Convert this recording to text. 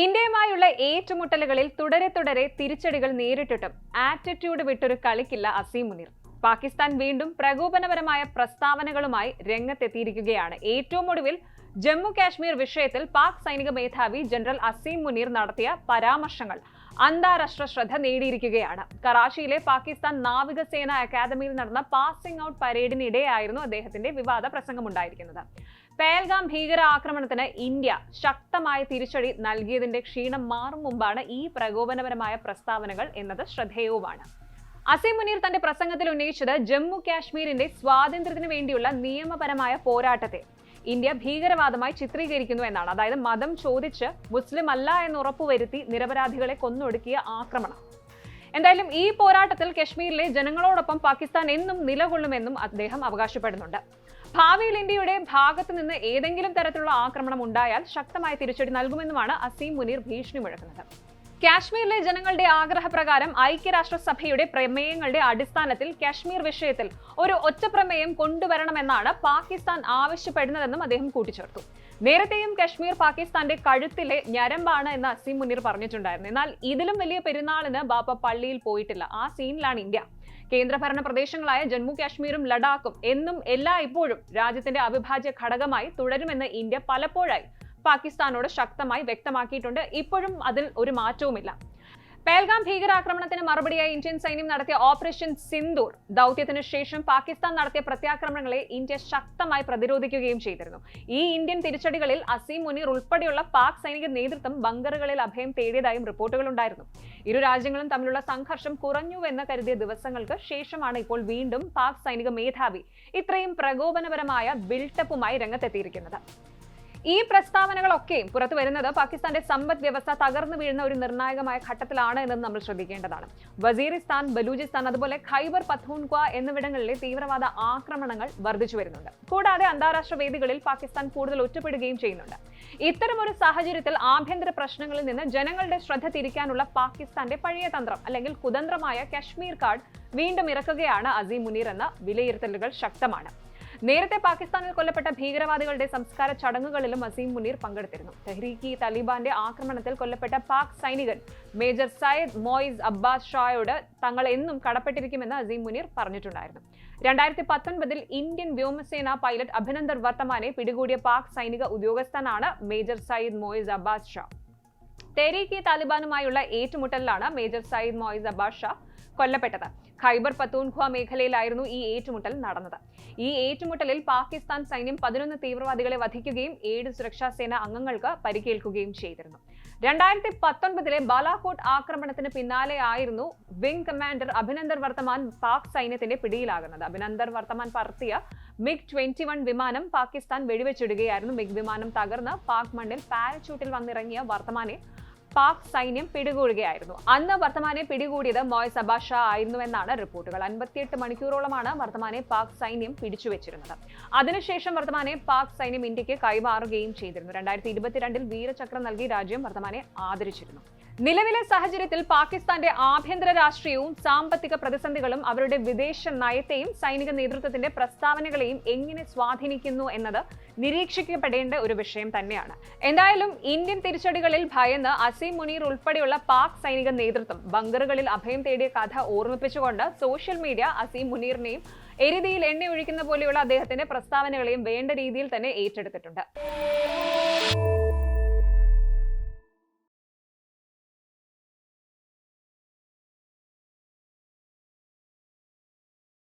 ഇന്ത്യയുമായുള്ള ഏറ്റുമുട്ടലുകളിൽ തുടരെ തിരിച്ചടികൾ നേരിട്ടിട്ടും ആറ്റിറ്റ്യൂഡ് വിട്ടൊരു കളിക്കില്ല അസീം മുനീർ. പാകിസ്ഥാൻ വീണ്ടും പ്രകോപനപരമായ പ്രസ്താവനകളുമായി രംഗത്തെത്തിയിരിക്കുകയാണ്. ഏറ്റവും ഒടുവിൽ ജമ്മു കാശ്മീർ വിഷയത്തിൽ പാക് സൈനിക മേധാവി ജനറൽ അസീം മുനീർ നടത്തിയ പരാമർശങ്ങൾ അന്താരാഷ്ട്ര ശ്രദ്ധ നേടിയിരിക്കുകയാണ്. കറാച്ചിയിലെ പാകിസ്ഥാൻ നാവികസേന അക്കാദമിയിൽ നടന്ന പാസിംഗ് ഔട്ട് പരേഡിനിടെയായിരുന്നു അദ്ദേഹത്തിന്റെ വിവാദ പ്രസംഗമുണ്ടായിരിക്കുന്നത്. പേൽഗാം ഭീകരാക്രമണത്തിന് ഇന്ത്യ ശക്തമായ തിരിച്ചടി നൽകിയതിന്റെ ക്ഷീണം മാറും മുമ്പാണ് ഈ പ്രകോപനപരമായ പ്രസ്താവനകൾ എന്നത് ശ്രദ്ധേയവുമാണ്. അസീം മുനീർ തന്റെ പ്രസംഗത്തിൽ ഉന്നയിച്ചത് ജമ്മു കാശ്മീരിന്റെ സ്വാതന്ത്ര്യത്തിന് വേണ്ടിയുള്ള നിയമപരമായ പോരാട്ടത്തെ ഇന്ത്യ ഭീകരവാദമായി ചിത്രീകരിക്കുന്നു എന്നാണ്. അതായത് മതം ചോദിച്ച് മുസ്ലിം അല്ല എന്ന് ഉറപ്പുവരുത്തി നിരപരാധികളെ കൊന്നൊടുക്കിയ ആക്രമണം. എന്തായാലും ഈ പോരാട്ടത്തിൽ കശ്മീരിലെ ജനങ്ങളോടൊപ്പം പാകിസ്ഥാൻ എന്നും നിലകൊള്ളുമെന്നും അദ്ദേഹം അവകാശപ്പെടുന്നുണ്ട്. ഭാവിയിൽ ഇന്ത്യയുടെ ഭാഗത്ത് നിന്ന് ഏതെങ്കിലും തരത്തിലുള്ള ആക്രമണം ഉണ്ടായാൽ ശക്തമായ തിരിച്ചടി നൽകുമെന്നുമാണ് അസീം മുനീർ ഭീഷണി മുഴക്കുന്നത്. കാശ്മീരിലെ ജനങ്ങളുടെ ആഗ്രഹപ്രകാരം ഐക്യരാഷ്ട്രസഭയുടെ പ്രമേയങ്ങളുടെ അടിസ്ഥാനത്തിൽ കാശ്മീർ വിഷയത്തിൽ ഒരു ഒറ്റപ്രമേയം കൊണ്ടുവരണമെന്നാണ് പാകിസ്ഥാൻ ആവശ്യപ്പെടുന്നതെന്നും അദ്ദേഹം കൂട്ടിച്ചേർത്തു. നേരത്തെയും കശ്മീർ പാകിസ്ഥാന്റെ കഴുത്തിലെ ഞരമ്പാണ് എന്ന് അസീം മുനീർ പറഞ്ഞിട്ടുണ്ടായിരുന്നു. എന്നാൽ ഇതിലും വലിയ പെരുന്നാളിന് ബാപ്പ പള്ളിയിൽ പോയിട്ടില്ല. ആ സീനിലാണ് ഇന്ത്യ. കേന്ദ്രഭരണ പ്രദേശങ്ങളായ ജമ്മു കാശ്മീരും ലഡാക്കും എന്നും ഇപ്പോഴും രാജ്യത്തിന്റെ അവിഭാജ്യ ഘടകമായി തുടരുമെന്ന് ഇന്ത്യ പലപ്പോഴായി പാകിസ്ഥാനോട് ശക്തമായി വ്യക്തമാക്കിയിട്ടുണ്ട്. ഇപ്പോഴും അതിൽ ഒരു മാറ്റവുമില്ല. പേൽഗാം ഭീകരാക്രമണത്തിന് മറുപടിയായി ഇന്ത്യൻ സൈന്യം നടത്തിയ ഓപ്പറേഷൻ സിന്ദൂർ ദൗത്യത്തിന് ശേഷം പാകിസ്ഥാൻ നടത്തിയ പ്രത്യാക്രമണങ്ങളെ ഇന്ത്യ ശക്തമായി പ്രതിരോധിക്കുകയും ചെയ്തിരുന്നു. ഈ ഇന്ത്യൻ തിരിച്ചടികളിൽ അസീം മുനീർ ഉൾപ്പെടെയുള്ള പാക് സൈനിക നേതൃത്വം ബങ്കറുകളിൽ അഭയം തേടിയതായും റിപ്പോർട്ടുകൾ ഉണ്ടായിരുന്നു. ഇരു രാജ്യങ്ങളും തമ്മിലുള്ള സംഘർഷം കുറഞ്ഞുവെന്ന് കരുതിയ ദിവസങ്ങൾക്ക് ശേഷമാണ് ഇപ്പോൾ വീണ്ടും പാക് സൈനിക മേധാവി ഇത്രയും പ്രകോപനപരമായ ബിൽട്ടപ്പുമായി രംഗത്തെത്തിയിരിക്കുന്നത്. ഈ പ്രസ്താവനകളൊക്കെയും പുറത്തു വരുന്നത് പാകിസ്ഥാന്റെ സമ്പദ് വ്യവസ്ഥ തകർന്നു വീഴുന്ന ഒരു നിർണായകമായ ഘട്ടത്തിലാണ് എന്നത് നമ്മൾ ശ്രദ്ധിക്കേണ്ടതാണ്. വസീറിസ്ഥാൻ, ബലൂചിസ്ഥാൻ, അതുപോലെ ഖൈബർ പഖ്തൂൺഖ്വ എന്നിവിടങ്ങളിലെ തീവ്രവാദ ആക്രമണങ്ങൾ വർദ്ധിച്ചു വരുന്നുണ്ട്. കൂടാതെ അന്താരാഷ്ട്ര വേദികളിൽ പാകിസ്ഥാൻ കൂടുതൽ ഒറ്റപ്പെടുകയും ചെയ്യുന്നുണ്ട്. ഇത്തരമൊരു സാഹചര്യത്തിൽ ആഭ്യന്തര പ്രശ്നങ്ങളിൽ നിന്ന് ജനങ്ങളുടെ ശ്രദ്ധ തിരിക്കാനുള്ള പാകിസ്ഥാന്റെ പഴയ തന്ത്രം അല്ലെങ്കിൽ കുതന്ത്രമായ കശ്മീർ കാർഡ് വീണ്ടും ഇറക്കുകയാണ് അസീം മുനീർ എന്ന വിലയിരുത്തലുകൾ ശക്തമാണ്. നേരത്തെ പാകിസ്ഥാനിൽ കൊല്ലപ്പെട്ട ഭീകരവാദികളുടെ സംസ്കാര ചടങ്ങുകളിലും അസീം മുനീർ പങ്കെടുത്തിരുന്നു. തെഹ്രീക്ക് താലിബാന്റെ ആക്രമണത്തിൽ കൊല്ലപ്പെട്ട പാക് സൈനികൻ മേജർ സയ്യിദ് മോയിസ് അബ്ബാസ് ഷായോട് തങ്ങൾ എന്നും കടപ്പെട്ടിരിക്കുമെന്ന് അസീം മുനീർ പറഞ്ഞിട്ടുണ്ടായിരുന്നു. 2019 ഇന്ത്യൻ വ്യോമസേന പൈലറ്റ് അഭിനന്ദർ വർത്തമാനെ പിടികൂടിയ പാക് സൈനിക ഉദ്യോഗസ്ഥനാണ് മേജർ സയ്യിദ് മോയിസ് അബ്ബാസ് ഷാ. തെഹ്രീക്ക് താലിബാനുമായുള്ള ഏറ്റുമുട്ടലിലാണ് മേജർ സയ്യിദ് മോയിസ് അബ്ബാസ് ഷാ കൊല്ലപ്പെട്ടത്. ഖൈബർ പഖ്തൂൺഖ്വ മേഖലയിലായിരുന്നു ഈ ഏറ്റുമുട്ടൽ നടന്നത്. ഈ ഏറ്റുമുട്ടലിൽ പാകിസ്ഥാൻ സൈന്യം 11 തീവ്രവാദികളെ വധിക്കുകയും 7 സുരക്ഷാ സേന അംഗങ്ങൾക്ക് പരിക്കേൽക്കുകയും ചെയ്തിരുന്നു. 2019 ബാലാകോട്ട് ആക്രമണത്തിന് പിന്നാലെയായിരുന്നു വിംഗ് കമാൻഡർ അഭിനന്ദർ വർത്തമാൻ പാക് സൈന്യത്തിന്റെ പിടിയിലാകുന്നത്. അഭിനന്ദർ വർത്തമാൻ പറത്തിയ MiG-21 വിമാനം പാകിസ്ഥാൻ വെടിവെച്ചിടുകയായിരുന്നു. മിഗ് വിമാനം തകർന്ന് പാക് മണ്ണിൽ പാരച്യൂട്ടിൽ വന്നിറങ്ങിയ വർത്തമാനെ പാക് സൈന്യം പിടികൂടുകയായിരുന്നു. അന്ന് വർത്തമാനെ പിടികൂടിയത് മോയിസ് അബ്ബാസ് ഷാ ആയിരുന്നുവെന്നാണ് റിപ്പോർട്ടുകൾ. 58 മണിക്കൂറോളമാണ് വർത്തമാനെ പാക് സൈന്യം പിടിച്ചുവെച്ചിരുന്നത്. അതിനുശേഷം വർത്തമാനെ പാക് സൈന്യം ഇന്ത്യക്ക് കൈമാറുകയും ചെയ്തിരുന്നു. 2022 വീരചക്രം നൽകി രാജ്യം വർത്തമാനെ ആദരിച്ചിരുന്നു. നിലവിലെ സാഹചര്യത്തിൽ പാകിസ്ഥാന്റെ ആഭ്യന്തര രാഷ്ട്രീയവും സാമ്പത്തിക പ്രതിസന്ധികളും അവരുടെ വിദേശ നയത്തെയും സൈനിക നേതൃത്വത്തിന്റെ പ്രസ്താവനകളെയും എങ്ങനെ സ്വാധീനിക്കുന്നു എന്നത് നിരീക്ഷിക്കപ്പെടേണ്ട ഒരു വിഷയം തന്നെയാണ്. എന്തായാലും ഇന്ത്യൻ തിരിച്ചടികളിൽ ഭയന്ന് അസീം മുനീർ ഉൾപ്പെടെയുള്ള പാക് സൈനിക നേതൃത്വം ബങ്കറുകളിൽ അഭയം തേടിയ കഥ ഓർമ്മിപ്പിച്ചുകൊണ്ട് സോഷ്യൽ മീഡിയ അസീം മുനീറിനെയും എരുതിയിൽ എണ്ണ ഒഴിക്കുന്ന പോലെയുള്ള അദ്ദേഹത്തിന്റെ പ്രസ്താവനകളെയും വേണ്ട രീതിയിൽ തന്നെ ഏറ്റെടുത്തിട്ടുണ്ട്.